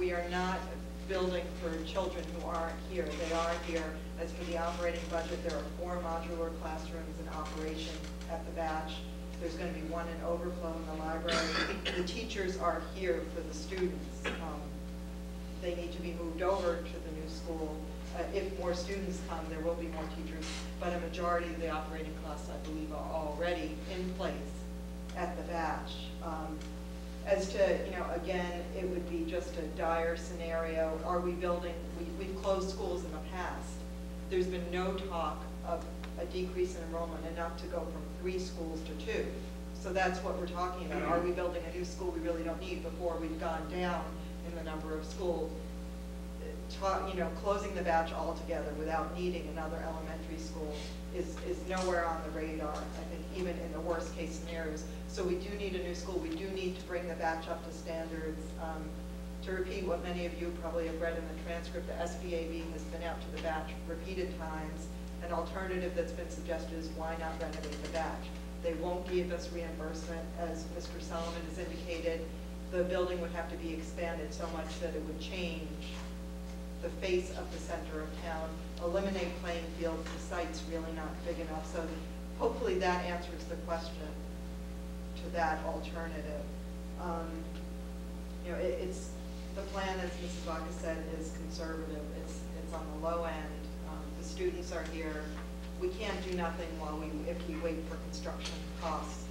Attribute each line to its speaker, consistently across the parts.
Speaker 1: we are not building for children who aren't here. They are here. As for the operating budget, there are 4 modular classrooms in operation at the batch. There's going to be 1 in overflow in the library. The teachers are here for the students. They need to be moved over to the new school. If more students come, there will be more teachers, but a majority of the operating costs, I believe, are already in place at the batch. As to, again, it would be just a dire scenario. Are we building, we've closed schools in the past. There's been no talk of a decrease in enrollment enough to go from 3 schools to 2. So that's what we're talking about. Are we building a new school we really don't need before we've gone down in the number of schools? Closing the batch altogether without needing another elementary school is nowhere on the radar, I think, even in the worst case scenarios. So we do need a new school. We do need to bring the batch up to standards. To repeat what many of you probably have read in the transcript, the SBAB has been out to the batch repeated times. An alternative that's been suggested is why not renovate the batch? They won't give us reimbursement, as Mr. Solomon has indicated. The building would have to be expanded so much that it would change the face of the center of town, eliminate playing fields. The site's really not big enough. So hopefully that answers the question to that alternative. It's the plan, as Mrs. Baca said, is conservative. It's on the low end. The students are here. We can't do nothing if we wait for construction costs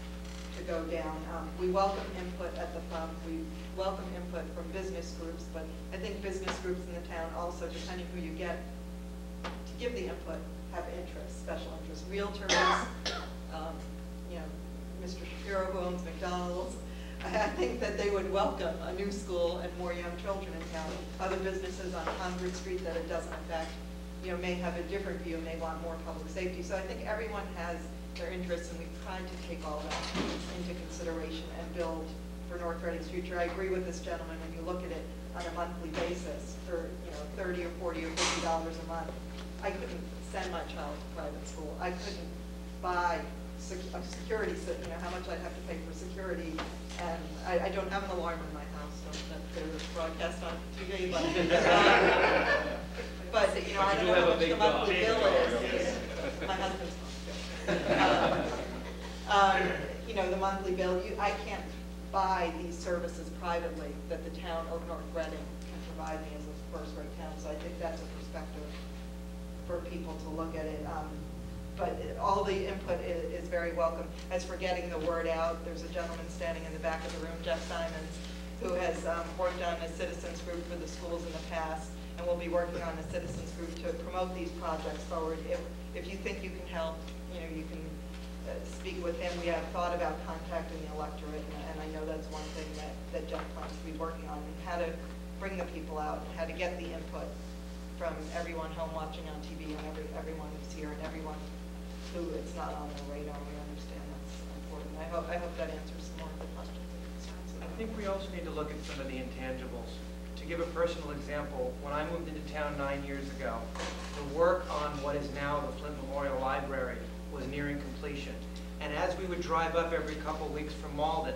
Speaker 1: to go down. We welcome input at the F.U.M.P. We welcome input from business groups, but I think business groups in the town also, depending who you get to give the input, have interest, special interest. Realtors, Mr. Shapiro, who owns McDonald's, I think that they would welcome a new school and more young children in town. Other businesses on Congress Street that it doesn't affect, may have a different view and they want more public safety. So I think everyone has their interests, and we've tried to take all that into consideration and build for North Reading's future. I agree with this gentleman. When you look at it on a monthly basis, for $30 or $40 or $50 a month, I couldn't send my child to private school. I couldn't buy security, how much I'd have to pay for security, and I don't have an alarm in my house, so that was broadcast on TV. But I don't know how much the monthly bill is. My husband's the monthly bill, I can't buy these services privately that the town of North Reading can provide me as a first-rate town. So I think that's a perspective for people to look at it. But all the input is very welcome. As for getting the word out, there's a gentleman standing in the back of the room, Jeff Simons, who has worked on a citizens group for the schools in the past, and will be working on a citizens group to promote these projects forward. If you think you can help, you can speak with him. We have thought about contacting the electorate, and I know that's one thing that Jeff plans to be working on, and how to bring the people out, and how to get the input from everyone home watching on TV, and everyone who's here, and everyone who it's not on their radar. We understand that's important. I hope that answers some more of the questions and concerns.
Speaker 2: I think we also need to look at some of the intangibles. To give a personal example, when I moved into town 9 years ago, the work on what is now the Flint Memorial Library was nearing completion. And as we would drive up every couple weeks from Malden,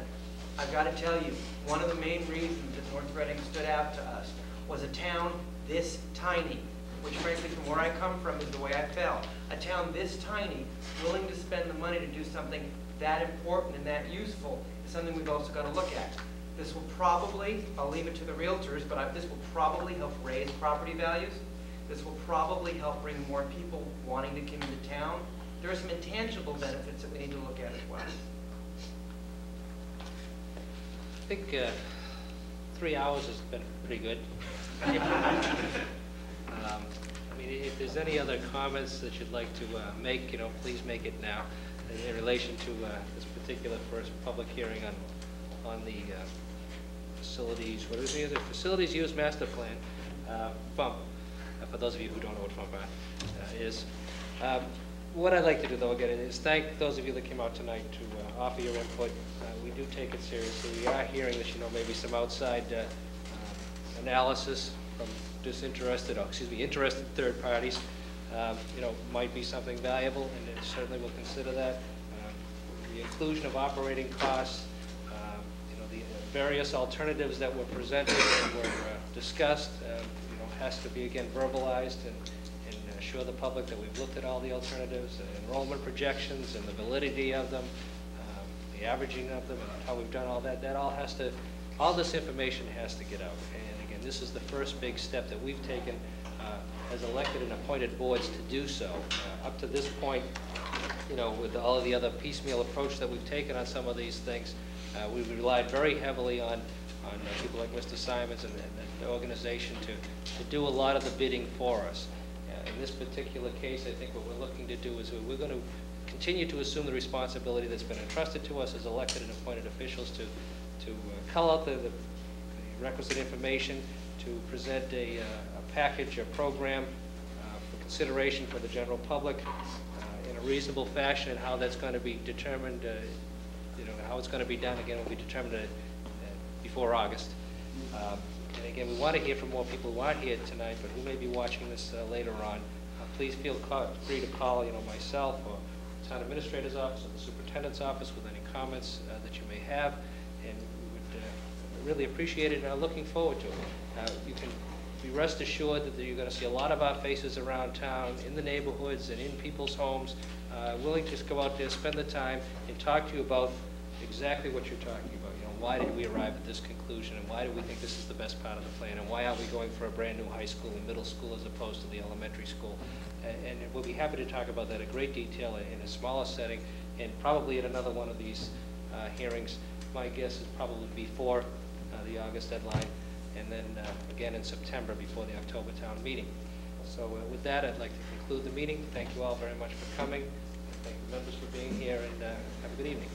Speaker 2: I've got to tell you, one of the main reasons that North Reading stood out to us was a town this tiny, which frankly from where I come from is the way I felt. A town this tiny, willing to spend the money to do something that important and that useful is something we've also got to look at. This will probably, I'll leave it to the realtors, but this will probably help raise property values. This will probably help bring more people wanting to come into town. There are some intangible benefits that we need to look at as well.
Speaker 3: I think 3 hours has been pretty good. If there's any other comments that you'd like to make, please make it now in relation to this particular first public hearing on the facilities. What is it? The Facilities Use Master Plan, F.U.M.P. For those of you who don't know what F.U.M.P. is. What I'd like to do, though, again, is thank those of you that came out tonight to offer your input. We do take it seriously. We are hearing that, maybe some outside analysis from interested third parties, might be something valuable, and certainly we'll consider that. The inclusion of operating costs, the various alternatives that were presented and were discussed, has to be again verbalized and assure the public that we've looked at all the alternatives, enrollment projections and the validity of them, the averaging of them, and how we've done all that. All this information has to get out. And again, this is the first big step that we've taken as elected and appointed boards to do so. Up to this point, with all of the other piecemeal approach that we've taken on some of these things, we've relied very heavily on people like Mr. Simons and the organization to do a lot of the bidding for us. In this particular case, I think what we're looking to do is we're going to continue to assume the responsibility that's been entrusted to us as elected and appointed officials to cull out the requisite information, to present a package, a program for consideration for the general public in a reasonable fashion, and how that's going to be determined, how it's going to be done, again, will be determined before August. And again, we want to hear from more people who aren't here tonight, but who may be watching this later on. Please feel free to call, myself or the town administrator's office or the superintendent's office with any comments that you may have, and we would really appreciate it and are looking forward to it. You can be rest assured that you're going to see a lot of our faces around town, in the neighborhoods and in people's homes, willing to go out there, spend the time, and talk to you about exactly what you're talking about. Why did we arrive at this conclusion, and why do we think this is the best part of the plan, and why aren't we going for a brand new high school and middle school as opposed to the elementary school? And we'll be happy to talk about that in great detail in a smaller setting, and probably at another one of these hearings. My guess is probably before the August deadline, and then again in September before the October town meeting. So with that, I'd like to conclude the meeting. Thank you all very much for coming. Thank the members for being here, and have a good evening.